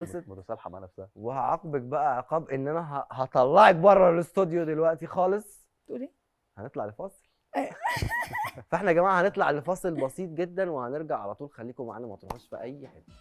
متصالحه مع نفسها. وهعاقبك بقى عقاب ان انا هطلعك بره الاستوديو دلوقتي خالص. تقولي هنطلع لفاصل. إيه؟ فاحنا يا جماعه هنطلع لفاصل بسيط جدا وهنرجع على طول. خليكم معانا، ما تروحوش في اي حته.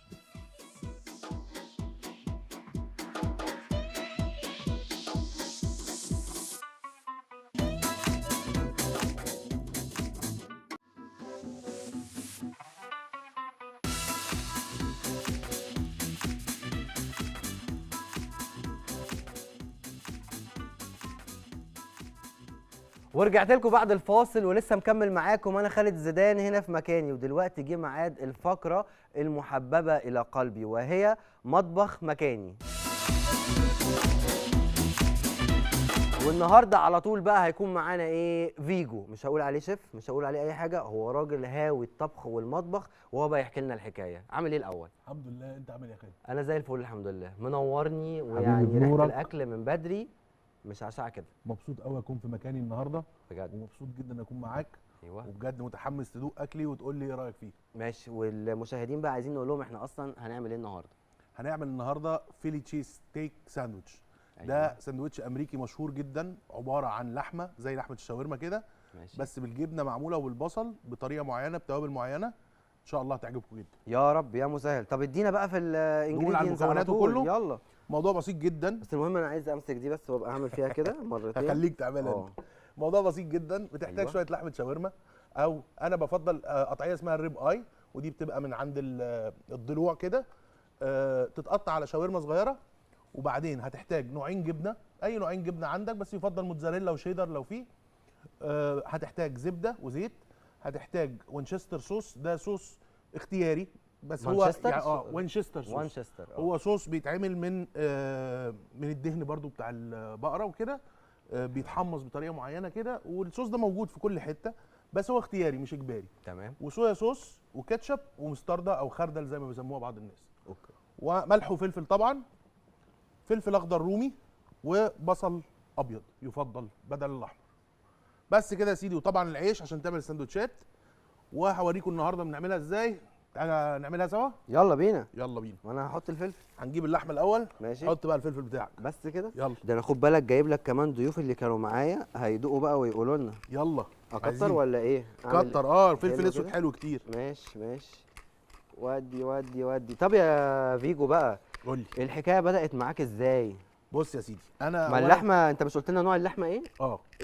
ورجعت لكم بعد الفاصل ولسه مكمل معاكم. انا خالد زيدان هنا في مكاني، ودلوقتي جه ميعاد الفقره المحببه الى قلبي وهي مطبخ مكاني. والنهارده على طول بقى هيكون معانا ايه؟ فيجو. مش هقول عليه شيف، مش هقول عليه اي حاجه، هو راجل هاوي الطبخ والمطبخ، وهو بقى يحكي لنا الحكايه. عامل ايه الاول؟ الحمد لله. انت عامل ايه يا خالد؟ انا زي الفل الحمد لله. منورني، ويعني ريحه بنورك. الاكل من بدري مش عشاء كده. مبسوط قوي اكون في مكاني النهارده بجد ومبسوط جدا اكون معاك. ايوه وبجد متحمس تدوق اكلي وتقول لي ايه رايك فيه. ماشي. والمشاهدين بقى عايزين نقول لهم احنا اصلا هنعمل ايه النهارده. هنعمل النهارده فيلي تشيز ستيك ساندوتش. أيوة. ده ساندوتش امريكي مشهور جدا، عباره عن لحمه زي لحمه الشاورما كده، ماشي. بس بالجبنه معموله والبصل بطريقه معينه بتوابل معينه. ان شاء الله هتعجبكم جدا. يا رب يا مسهل. طب ادينا بقى في الانجريدينتس على المكونات طول. وكله؟ يلا. موضوع بسيط جدا. بس المهم انا عايز امسك دي بس وابقى اعمل فيها كده مرتين. هخليك تعملها انت. موضوع بسيط جدا. بتحتاج أيوة. شويه لحمه شاورما، او انا بفضل قطعيه اسمها الريب اي، ودي بتبقى من عند الضلوع كده. تتقطع على شاورما صغيره. وبعدين هتحتاج نوعين جبنه، اي نوعين جبنه عندك، بس يفضل موتزاريلا وشيدر لو فيه. هتحتاج زبده وزيت. هتحتاج وينشستر صوص، ده صوص اختياري بس هو مانشستر؟ يعني وينشستر صوص. وانشستر هو صوص بيتعمل من الدهن برضو بتاع البقره وكده. بيتحمص بطريقه معينه كده، والصوص ده موجود في كل حته، بس هو اختياري مش اجباري. تمام. وصويا صوص وكاتشب ومستردة او خردل زي ما بيسموها بعض الناس. اوكي. وملح وفلفل طبعا، فلفل اخضر رومي، وبصل ابيض يفضل بدل الاحمر. بس كده يا سيدي. وطبعا العيش عشان تعمل السندوتشات، وهوريكم النهارده بنعملها ازاي. تعالى نعملها سوا. يلا بينا. يلا بينا. وانا هحط الفلفل. هنجيب اللحمه الاول. ماشي. حط بقى الفلفل بتاعك. بس كده. يلا. ده انا خد بالك جايب لك كمان ضيوف اللي كانوا معايا هيدوقوا بقى ويقولوا لنا. يلا. اكتر عايزين. ولا ايه؟ كتر. الفلفل حلو الاسود كده؟ حلو كتير. ماشي ماشي. ودي ودي ودي. طب يا فيجو بقى، قول لي. الحكايه بدات معاك ازاي؟ بص يا سيدي، انا ما اللحمه انت مش قلت لنا نوع اللحمه ايه؟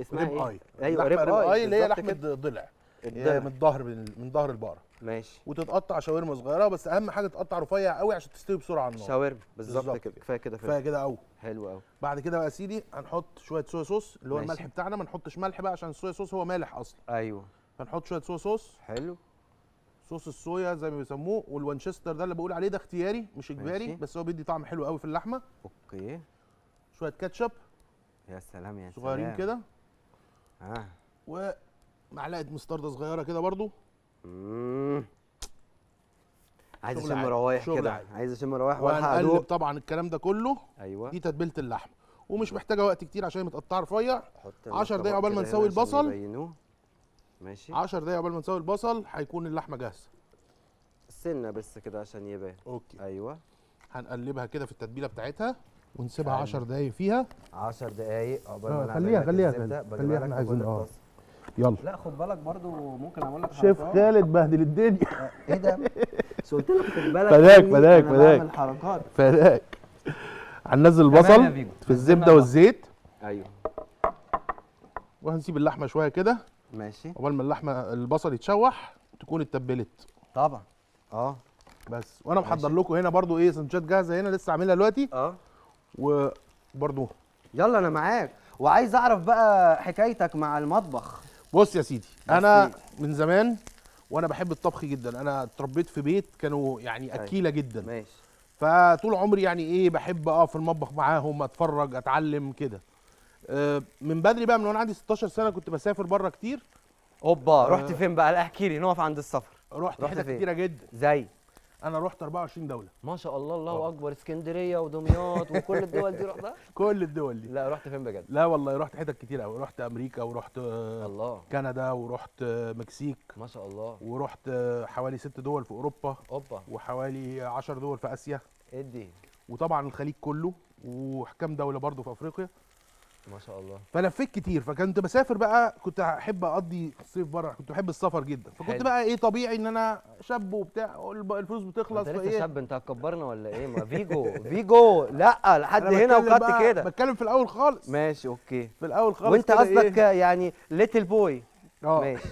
اسمها ريب اي. ايوه ريب اي اللي هي بالظبط لحمه كده. ضلع. الضلع. من ظهر البقره. ماشي. وتتقطع شاورما صغيره، بس اهم حاجه تقطع رفيع قوي عشان تستوي بسرعه على النار. شاورما بالظبط بالظبط كده. كفايه كده كفايه كده قوي. حلو قوي. بعد كده بقى يا سيدي هنحط شويه صويا صوص اللي هو ماشي. الملح بتاعنا. ما نحطش ملح بقى عشان الصويا صوص هو مالح اصلا. ايوه. فنحط شويه صويا صوص. حلو. صوص الصويا زي ما بيسموه. والوانشستر ده اللي بقول عليه ده اختياري مش اجباري، ماشي. بس هو بيدي طعم حلو قوي في اللحمه. اوكي. شويه كاتشب يا سلام يا صغيرين سلام. كده. اه. ومعلقه مستردة صغيره كده برضو. عايز شغل اشم عالي، روايح شغل كده. عالي. عايز اشم روايح والحق وهنقلب ادوق. طبعا الكلام ده كله. ايوه. دي تتبيله اللحمه، ومش محتاجه وقت كتير عشان متقطعه رفيع. حط 10 دقايق عقبال ما نسوي البصل. ماشي. 10 دقايق عقبال ما نسوي البصل هيكون اللحمه جاهزه. سنه بس كده عشان يبان. اوكي. ايوه. هنقلبها كده في التتبيله بتاعتها ونسيبها حلو. 10 دقايق فيها. 10 دقايق عقبال ما خليها نعمل لك خليها الزبدة. خليها احنا عايزين يلا. لا خد بالك برضو ممكن اعمل لك شيف حركات. خالد بهدل الدنيا. ايه ده؟ بس قلت لك خد بالك. فداك مني، فداك أنا فداك. بعمل حركات. فداك. هننزل تمام يا البصل فيجو. في الزبده والزيت. ايوه. وهنسيب اللحمه شويه كده ماشي. عقبال ما البصل يتشوح تكون اتبلت. طبعا. بس وانا محضر ماشي. لكم هنا برضو سندوتشات جاهزه هنا لسه عاملها دلوقتي. وبرضو يلا انا معاك، وعايز اعرف بقى حكايتك مع المطبخ. بص يا سيدي، انا من زمان وانا بحب الطبخ جدا. انا اتربيت في بيت كانوا يعني اكيله جدا. ماشي. فطول عمري يعني بحب اقف في المطبخ معاهم، اتفرج، اتعلم كده. من بدري بقى، من وانا عندي 16 سنه كنت بسافر بره كتير. اوبا. رحت فين بقى؟ لا احكي لي، نقف عند السفر. رحت حتت فين؟ كتيره جدا. زي انا رحت 24 دوله. ما شاء الله. الله اكبر. اسكندريه ودمياط وكل الدول دي رحتها؟ كل الدول دي. لا رحت فين بجد؟ لا والله رحت حتت كتير قوي. رحت امريكا، ورحت الله. كندا، ورحت مكسيك، ما شاء الله. ورحت حوالي 6 دول في اوروبا، اوبا. وحوالي 10 دول في اسيا. ادي. وطبعا الخليج كله، وكام دوله برضو في افريقيا. ما شاء الله. فلفيت كتير، فكنت بسافر بقى، كنت احب اقضي الصيف بره، كنت بحب السفر جدا. فكنت حلو. بقى ايه، طبيعي ان انا شاب وبتاع، الفلوس بتخلص انت لسه فايه. شاب، انت هتكبرنا ولا ايه؟ ما فيجو لا لحد أنا هنا بتكلم وخدت بقى، كده. بتكلم في الاول خالص. ماشي اوكي. في الاول خالص وانت كده قصدك إيه؟ يعني ليتل بوي. اه. ماشي.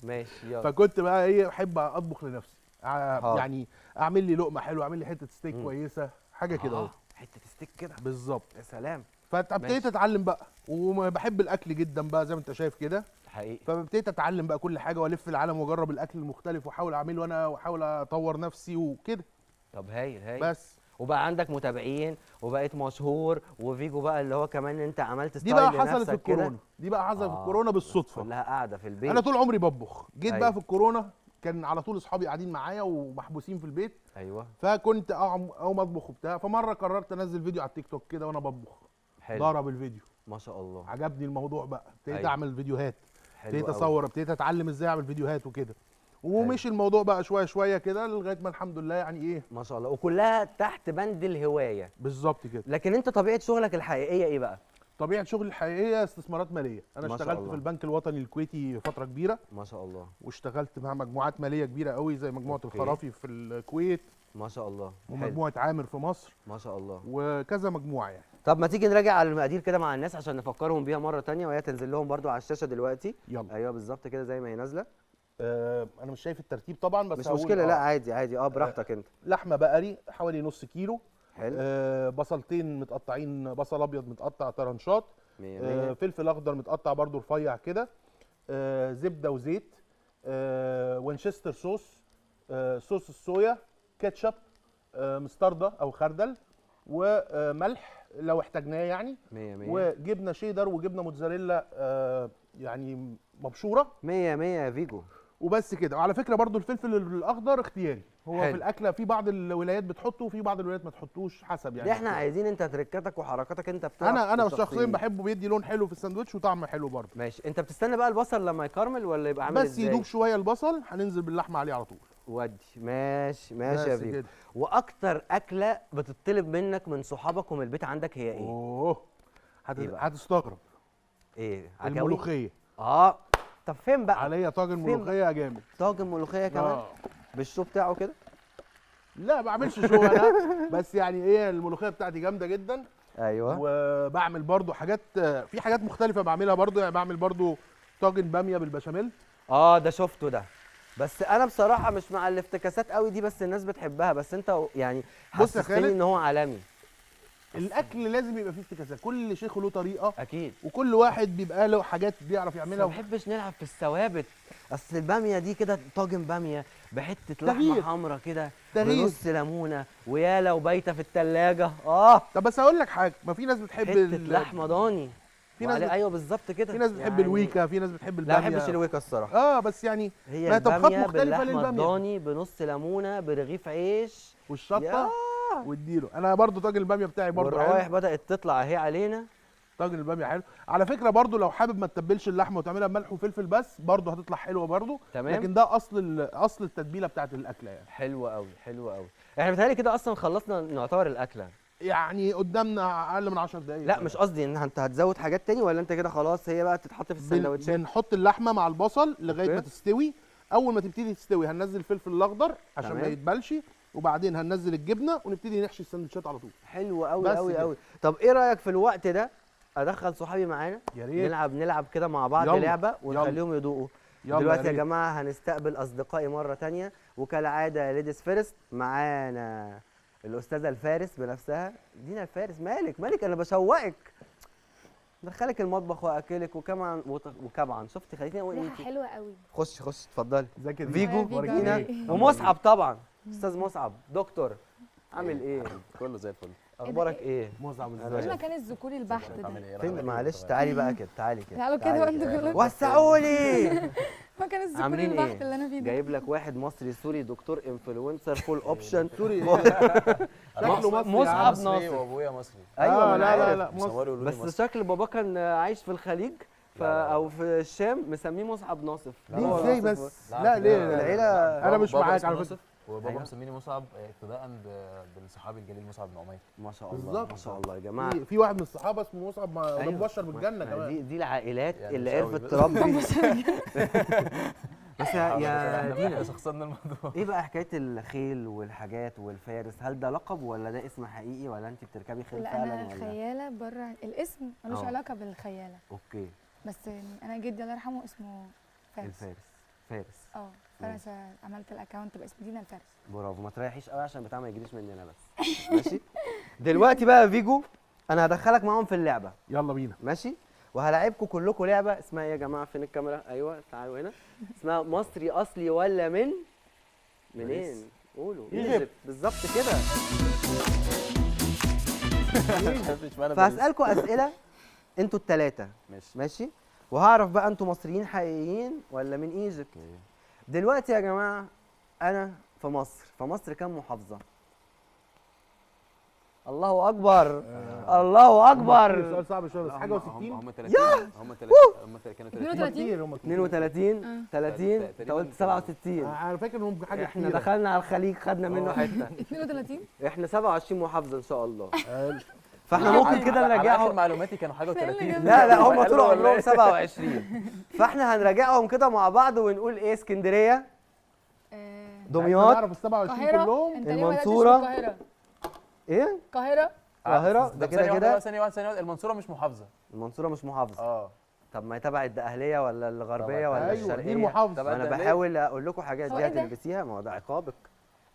ماشي يلا. فكنت بقى ايه، احب اطبخ لنفسي، حاضر. يعني اعمل لي لقمه حلوه، اعمل لي حته ستيك مم. كويسه، حاجه كده اهو. حته ستيك كده. بالظبط. يا سلام. فابتديت ماشي. اتعلم بقى، وبحب الاكل جدا بقى زي ما انت شايف كده. حقيقي. فابتديت اتعلم بقى كل حاجه، والف العالم واجرب الاكل المختلف، واحاول اعمله انا، واحاول اطور نفسي وكده. طب هايل هايل. بس وبقى عندك متابعين وبقيت مشهور، وفيجو بقى اللي هو كمان انت عملت دي ستايل بقى لنفسك حصلت في كده. الكورونا، دي بقى حصلت في الكورونا بالصدفه. كلها قاعده في البيت. انا طول عمري بطبخ، جيت أيوة. بقى في الكورونا كان على طول اصحابي قاعدين معايا ومحبوسين في البيت. ايوه. فكنت اقوم اطبخ وبتاع، فمره قررت انزل فيديو على التيك توك كده وانا بطبخ. حلو. ضرب الفيديو، ما شاء الله. عجبني الموضوع بقى، ابتديت أيوة. اعمل فيديوهات، حلو ابتديت أوي. اصور، ابتديت اتعلم ازاي اعمل فيديوهات وكده. ومشي الموضوع بقى شويه شويه كده لغايه ما الحمد لله يعني ايه. ما شاء الله. وكلها تحت بند الهوايه. بالظبط كده. لكن انت طبيعه شغلك الحقيقيه ايه بقى؟ طبيعه شغلي الحقيقيه استثمارات ماليه. انا ما شاء اشتغلت الله. في البنك الوطني الكويتي فتره كبيره، ما شاء الله. واشتغلت مع مجموعات ماليه كبيره قوي زي مجموعه أوكي. الخرافي في الكويت، ما شاء الله. حلو. ومجموعه عامر في مصر، ما شاء الله. وكذا مجموعه يعني. طب ما تيجي نراجع على المقادير كده مع الناس عشان نفكرهم بيها مره تانية، وهي تنزل لهم برضو على الشاشه دلوقتي. يلا. ايوه بالظبط كده زي ما هي نازله. انا مش شايف الترتيب طبعا، بس مش هقول مشكله. لا عادي عادي. براحتك انت. لحمه بقري حوالي نص كيلو. حلو. بصلتين متقطعين، بصل ابيض متقطع طرنشات. مية مية. فلفل اخضر متقطع برضو رفيع كده. زبده وزيت. وينشستر صوص. صوص الصويا. كاتشب. مستردة او خردل. وملح لو احتاجناه يعني. مية مية. وجبنه شيدر وجبنه موتزاريلا يعني مبشوره. مية مية يا فيجو. وبس كده. وعلى فكره برضو الفلفل الاخضر اختياري، هو حلو. في الاكله في بعض الولايات بتحطه وفي بعض الولايات ما تحطوش، حسب يعني. ده احنا عايزين انت تركاتك وحركاتك انت بتعرف. انا شخصيا بحبه، بيدي لون حلو في الساندوتش وطعم حلو برضه. ماشي. انت بتستنى بقى البصل لما يكرمل ولا يبقى عامل بس ازاي؟ يدوب شويه البصل، هننزل باللحمه عليه على طول. ودي. ماشي ماشي يا بس فيجو. كده. واكتر اكله بتطلب منك من صحابك ومن البيت عندك هي ايه؟ اوه إيه بقى؟ هتستغرب. ايه؟ عجوي؟ الملوخيه. طب فين بقى؟ عليا طاجن فين ملوخيه جامد. طاجن ملوخيه كمان؟ بالشو بتاعه كده؟ لا ما بعملش شو انا بس يعني ايه، الملوخيه بتاعتي جامده جدا. ايوه. وبعمل برضو حاجات، في حاجات مختلفه بعملها برضو، يعني بعمل برضو طاجن باميه بالبشاميل. ده شفته ده. بس انا بصراحه مش مع الافتكاسات قوي دي، بس الناس بتحبها، بس انت يعني بص يا حسستني خالد، ان هو عالمي. الاكل لازم يبقى فيه افتكاسات، كل شيخ له طريقه، اكيد. وكل واحد بيبقى له حاجات بيعرف ما يعملها. بحبش نلعب في الثوابت. اصل الباميه دي كده طاجن باميه بحته لحمه تغيير. حمراء كده تغيير. بنص ليمونه، ويا لو بايته في الثلاجه طب بس اقول لك حاجه، ما في ناس بتحب حته لحمه ضاني. في ناس ايوه بالظبط كده. في ناس بتحب الويكا، في ناس بتحب لا الباميه. ما بحبش الويكا الصراحه. بس يعني هي ما طبخات الباميه مختلفه باللحمه للباميه. الضاني بنص ليمونه برغيف عيش والشطه واديله. انا برضو طاجن الباميه بتاعي برضو والروايح حلو. بدات تطلع اهي علينا. طاجن الباميه حلو على فكره برضو، لو حابب ما تتبلش اللحمه وتعملها بملح وفلفل بس، برضو هتطلع حلوه برضو. تمام. لكن ده اصل التتبيله بتاعت الاكله يعني. حلوه قوي حلوه قوي. احنا بيتهيألي كده اصلا خلصنا نعتبر الاكله. يعني قدامنا اقل من 10 دقايق. لا مش قصدي ان انت هتزود حاجات تاني، ولا انت كده خلاص هي بقى تتحط في السندوتشات؟ بنحط اللحمه مع البصل لغايه أوكي. ما تستوي. اول ما تبتدي تستوي هننزل الفلفل الاخضر عشان تمام. ما يتبلش، وبعدين هننزل الجبنه ونبتدي نحشي السندوتشات على طول. حلو قوي بس قوي كده. قوي. طب ايه رايك في الوقت ده ادخل صحابي معانا؟ يا ريت. نلعب كده مع بعض يلا. لعبه ونخليهم يدوقوا. يلا دلوقتي يا ريت. جماعه هنستقبل اصدقائي مره تانية، وكالعاده ليديز فيرست معانا الاستاذه الفارس بنفسها. دينا الفارس. مالك انا بشوقك، دخلك المطبخ واكلك وكمان شفتي خليتني اقول ريحه حلوه قوي. خش اتفضلي. ازيك يا فيجو فيجو ورجينا عامل إيه؟ ومصعب طبعا. استاذ مصعب دكتور عامل ايه؟ كله زي الفل. اخبارك ايه؟ موزع أنا ايه المكان الذكوري البحت ده؟ فين؟ معلش تعالي بقى كده، تعالي كده. تعالوا كده وانتوا كلكم. وسعوا لي. مكان الذكوري عاملين البحت ايه؟ اللي انا فيه ده. جايب لك واحد مصري سوري دكتور انفلونسر فول اوبشن. سوري شكله مصري. مصعب مصري ناصر. وابويا مصري. ايوه ما أنا لا عارف. لا بيصوروا يقولوا لي بس مصري. شكل بابا كان عايش في الخليج لا. او في الشام مسميه مصعب ناصف. ليه ازاي بس؟ لا، لا كده ليه؟ العيله. انا مش بابا معاك اسمه على ناصف فكره. وبابا أيوة. مسميني مصعب اقتداء بالصحابي الجليل مصعب بن عمير. ما شاء الله بالظبط. ما شاء الله يا جماعه. في واحد من الصحابه اسمه مصعب ده أيوة. مبشر بالجنه ما كمان. دي العائلات يعني اللي مش قوي عرفت بس. تربي. بس يا دينا احنا شخصنا الموضوع. ايه بقى حكايه الخيل والحاجات والفارس؟ هل ده لقب ولا ده اسم حقيقي ولا انت بتركبي خيل لا فعلا انا ولا؟ خياله بره الاسم ملوش آه. علاقه بالخياله، اوكي. بس يعني انا جدي الله يرحمه اسمه فارس. الفارس فارس. اه فارس، عملت الاكونت باسم دينا الفارس. برافو، ما تريحيش قوي عشان البتاع ما يجريش مننا بس. ماشي. دلوقتي بقى يا فيجو انا هدخلك معاهم في اللعبه. يلا بينا. ماشي. وهلاعبكم كلكم لعبه اسمها ايه يا جماعه؟ فين الكاميرا؟ ايوه تعالوا هنا. اسمها مصري اصلي ولا منين؟ قولوا ايجيبت بالظبط كده. فهسألكم اسئله انتوا الثلاثه. ماشي. وهعرف بقى انتوا مصريين حقيقيين ولا من ايجيبت. دلوقتي يا جماعه انا في مصر، فمصر كام محافظه؟ الله اكبر. الله اكبر. سؤال صعب شويه بس حاجه و60. هم 30 هم 30 هم كانوا 30 32 كتير هم 32 30 انت قلت 67. انا فاكر انهم حاجه احنا كتيرة. دخلنا على الخليج خدنا منه حته. 32 احنا 27 محافظه ان شاء الله. حلو. فاحنا ممكن كده على اخر نراجعهم. معلوماتي كانوا حاجه و30. لا هم طول عمرهم 27. فاحنا هنراجعهم كده مع بعض ونقول ايه؟ اسكندريه، دمياط، نعرف ال 27 القاهره. كلهم. انت ليه ما بدأتش المنصورة. بالقاهرة؟ ايه؟ القاهره. القاهره ده كده كده. ثانيه واحده المنصوره مش محافظه. المنصوره مش محافظه. اه طب ما هي تبع الدقهليه ولا الغربيه ولا ايوه الشرقيه؟ دي المحافظه. ما انا بحاول اقول لكم حاجات هو دي إيه ده؟ هتلبسيها، ما هو ده عقابك.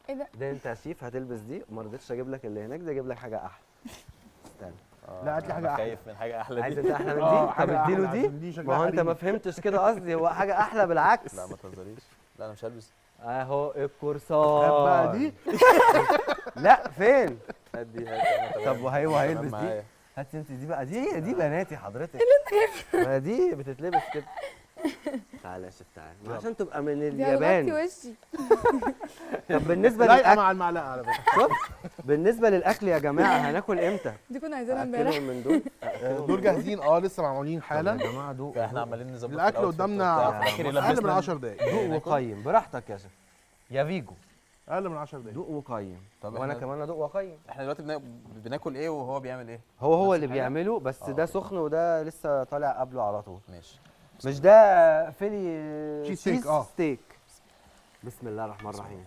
ايه ده؟ ده انت يا شيف هتلبس دي، وما رضيتش اجيب لك اللي هناك ده، اجيب لك حاجه احلى. استنى. لا هات لي حاجه احلى. خايف من حاجه احلى عايز دي. انت احلى من آه، دي؟ طب حاجة اديله أحلى دي. عشان دي شكلها ما هو انت ما حريمي. فهمتش كده قصدي، هو حاجه احلى بالعكس. لا ما تهزريش. لا انا مش هلبس. اهو هات القرصان بقى دي. لا فين؟ هات دي هات. طب وهو هيلبس دي؟ معايا. هات انت دي بقى، دي بناتي حضرتك. ما دي بتتلبس كده. تعالى يا شيف تعالى عشان تبقى من دي هتغطي اليابان. وشي. طب بالنسبه لايقه للاكل، مع المعلقه على فكره. شوف بالنسبه للاكل يا جماعه هناكل امتى؟ دي كنا عايزينها امبارح. اكلهم من دول. دول جاهزين لسه معمولين يا حالا. جماعه دوق. احنا عمالين نظبط الاكل قدامنا اقل من 10 دقائق. دوق وقيم براحتك يا شيف. يا فيجو اقل من 10 دقائق. دوق وقيم. طب وانا إحنا- كمان ادوق واقيم. احنا دلوقتي بناكل ايه وهو بيعمل ايه؟ هو نفس اللي الحاجة؟ بيعمله، بس ده سخن وده لسه طالع قبله على طول. ماشي. مش ده فيلي تشيز ستيك، ستيك. بسم الله الرحمن الرحيم.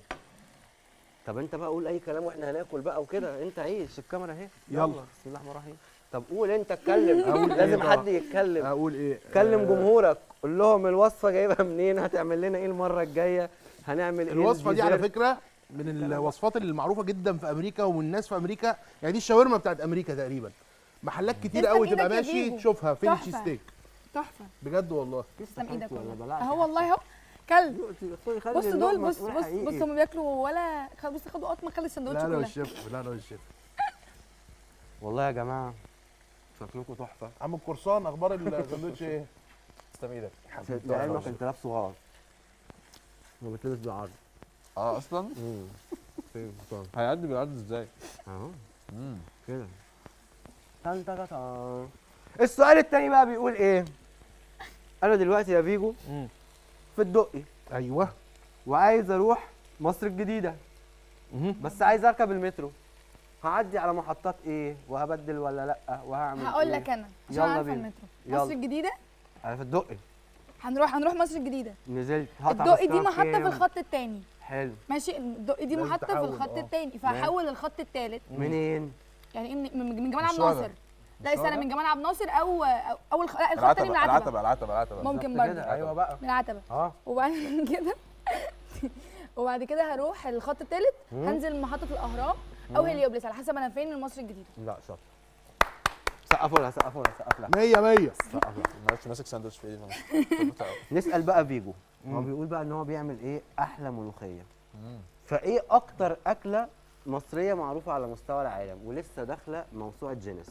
طب انت بقى قول اي كلام واحنا هناكل بقى وكده. انت عيش الكاميرا اهي. يلا. بسم الله الرحمن الرحيم. طب قول انت، اتكلم. أقول إيه لازم بقى؟ حد يتكلم. اقول ايه؟ كلم جمهورك، قول لهم الوصفه جايبها منين، هتعمل لنا ايه المره الجايه، هنعمل ايه الوصفه دي على الديزرت. فكره من الوصفات المعروفه جدا في امريكا، والناس في امريكا يعني دي الشاورما بتاعت امريكا تقريبا. محلات كتير تسلم قوي تبقى إيدك يا ماشي فيجو. تشوفها فين تحفة. التشيز ستيك. تحفه. بجد والله. تسلم ايدك ولا والله. بلعت؟ اهو والله اهو كل. خلي بص دول، اللقمة بص تقول بص حقيقي. بص هم بياكلوا ولا بص خدوا قطمه خلي السندوتش لا لا كلها. الشيف، لا لا الشيف. والله يا جماعه شكلكم تحفه. عم القرصان اخبار الساندوتش ايه؟ تسلم ايدك. لعلمك انت لابسه غلط. هو بتلبس بالعرض. اصلا فين؟ هيعدي بالعرض ازاي؟ اهو كده. تن تن تن. السؤال التاني بقى بيقول ايه؟ انا دلوقتي يا فيجو في الدقي ايوه. وعايز اروح مصر الجديده، بس عايز اركب المترو. هعدي على محطات ايه وهبدل ولا لا وهعمل هقول إيه؟ لك انا عشان يلا عارفه بينا. المترو. يلا. مصر الجديده انا في الدقي هنروح مصر الجديده. نزلت هقطع الدقي دي تذكرة محطه في بكام؟ الخط الثاني. حلو. ماشي، الدقي دي لازم محطه في تحول، الخط آه. الثاني، فهحول للخط الثالث. منين؟ يعني من جمال عبد الشهداء. الناصر. لا استنى، الشهداء؟ من جمال عبد الناصر او لا الخط الثاني من العتبه. العتبه ممكن بالظبط برضه كده. ايوه بقى. من العتبه. وبعد كده وبعد كده هروح الخط الثالث، هنزل محطه الاهرام او هليوبلس على حسب انا فين من مصر الجديده. لا شاطر. سقفوا لها سقفوا لها سقف لها 100 100. سقف لها. معلش ماسك ساندوتش في ايدي. نسال بقى فيجو. هو بيقول بقى ان هو بيعمل ايه احلى ملوخيه. فايه اكتر اكله مصريه معروفه على مستوى العالم ولسه داخله موسوعه جينيس؟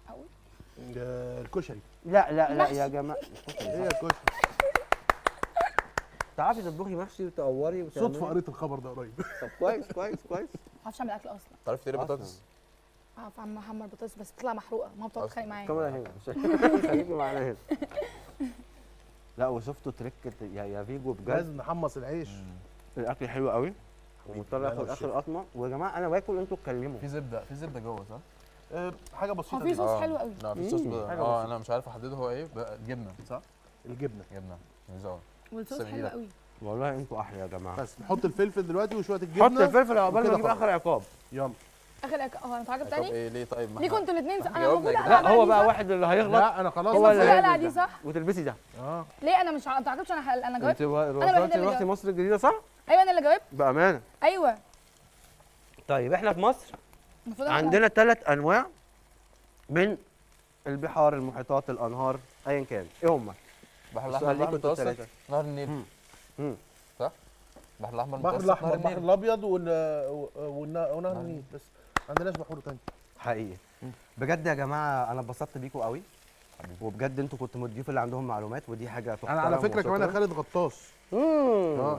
اقول الكشري. لا يا جماعه. ايه الكشري؟ تعرفي تطبخي محشي وتقوري وتعملي؟ صدفه قريت الخبر ده قريب. طب كويس كويس كويس. ما اعرفش اعمل اكل اصلا. تعرفي تقلي بطاطس؟ اعرف اعمل محمر بطاطس بس تطلع محروقه، ما بتقعد تتخانق معايا. الكاميرا هنا خليكي معانا هنا. لا وشفتوا تريك يا فيجو بجد. لازم نحمص العيش. الاكل حلو قوي ومضطر اخد والشفا. اخر قطمه. ويا جماعه انا باكل انتوا اتكلموا. في زبده جوه صح؟ حاجه بسيطه هو في جدا. صوص حلو قوي. لا في صوص حاجة اه بسيطة. انا مش عارف احدده هو ايه جبنه صح؟ الجبنه. جبنه نظام. والصوص تسلم حلو إيدك. قوي. والله انتوا احلى يا جماعه. بس نحط الفلفل دلوقتي وشويه الجبنه. حط الفلفل عقبال ما وكده اجيب خلاص. اخر عقاب. يلا. هو انا اتعجب طب تاني؟ ايه ليه طيب؟ ما ليه إحنا- كنتوا الاثنين انا جاوبنا المفروض يا اقلع لا هو بقى دي، صح؟ واحد اللي هيغلط لا انا خلاص. هو المفروض اللي اقلع هيلبس دي ده. صح؟ وتلبسي ده. ليه انا مش ما تعجبش؟ انا جاوبت. انت الوحيدة رحتي اللي رحتي جاوبت. مصر الجديده صح؟ ايوه انا اللي جاوبت. بامانه. ايوه طيب احنا في مصر المفروض أقلع. عندنا 3 انواع من البحار، المحيطات، الانهار، ايا كان. ايه هم؟ البحر السؤال الاحمر، ليكوا البحر انتوا المتوسط، التلاتة. نهر النيل مم. صح؟ البحر الاحمر البحر المتوسط، الاحمر، نهر البحر النيل. الابيض ونهر النيل بس. ما عندناش بحور تاني. حقيقي. بجد يا جماعه انا اتبسطت بيكوا قوي. وبجد انتوا كنتوا من الضيوف اللي عندهم معلومات، ودي حاجه تحترم. انا على فكره كمان يا وشكراً. خالد غطاس.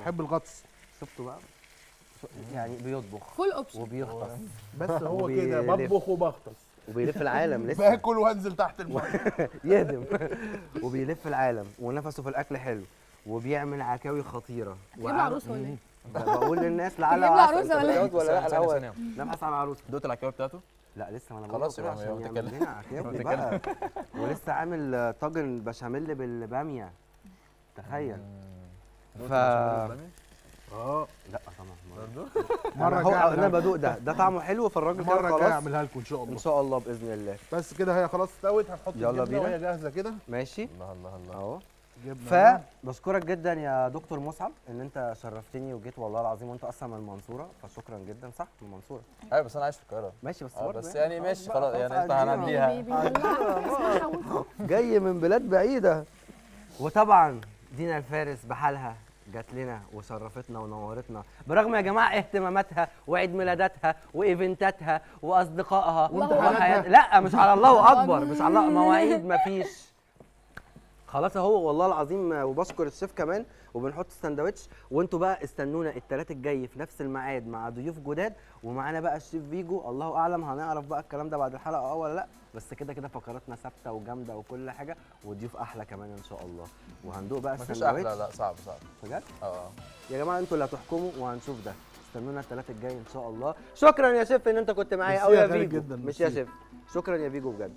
احب الغطس. شفتوا بقى يعني بيطبخ فول اوبشن. وبيغطس بس هو كده وبيلف. بطبخ وبغطس. وبيلف العالم لسه باكل وانزل تحت الميه. يهدم وبيلف العالم ونفسه في الاكل حلو وبيعمل عكاوي خطيره. هتجيب له عروسه ولا ايه؟ بقول للناس لعل تجيب له عروسة ولا إيه؟ ولا لا ثانية، الاول ثانية. نبحث عن عروسه. دوت العكاوي بتاعته؟ لا لسه، ما انا خلاص بقول يبقى عشان يبقى يعمل بتتكلم. لنا عكاوي بقى. ولسه عامل طاجن بشاميل بالباميه، تخيل. ف لا طبعا مره هو جايه انا أعملها بدوق ده طعمه حلو، فالراجل كده مره جايه خلاص اعملها لكم ان شاء الله. ان شاء الله باذن الله. بس كده هي خلاص استوت. هنحط يلا الجبنه بينا. وهي جاهزه كده. ماشي الله الله الله. اهو. جبنه. فبشكرك جدا يا دكتور مصعب ان انت شرفتني وجيت والله العظيم، وانت اصلا من المنصوره، فشكرا جدا. صح من المنصوره؟ ايوه بس انا عايش في القاهره. ماشي بس بس يعني ماشي خلاص يعني انت عندنا. هنعديها. بيبي والله. جاي من بلاد بعيده. وطبعا دينا الفارس بحالها جات لنا وشرفتنا ونورتنا، برغم يا جماعه اهتماماتها وعيد ميلاداتها وايفنتاتها واصدقائها وامتحاناتها. لا مش على الله اكبر، مش على الله، مواعيد مفيش. خلاص اهو والله العظيم. وبشكر الشيف كمان. وبنحط الساندوتش، وانتوا بقى استنونا الثلاث الجاي في نفس الميعاد مع ضيوف جداد، ومعانا بقى الشيف بيجو. الله اعلم هنعرف بقى الكلام ده بعد الحلقه ولا لا، بس كده كده فقراتنا ثابته وجامده وكل حاجه، وضيوف احلى كمان ان شاء الله. وهندوق بقى مفيش الساندوتش. احلى، لا صعب صعب بجد اه. يا جماعه انتوا اللي هتحكموا، وهنشوف ده. استنونا الثلاث الجاي ان شاء الله. شكرا يا شيف ان انت كنت معايا، ميرسي او يا يا غالي فيجو جداً، مش يا ميرسي. شيف. شكرا يا فيجو بجد.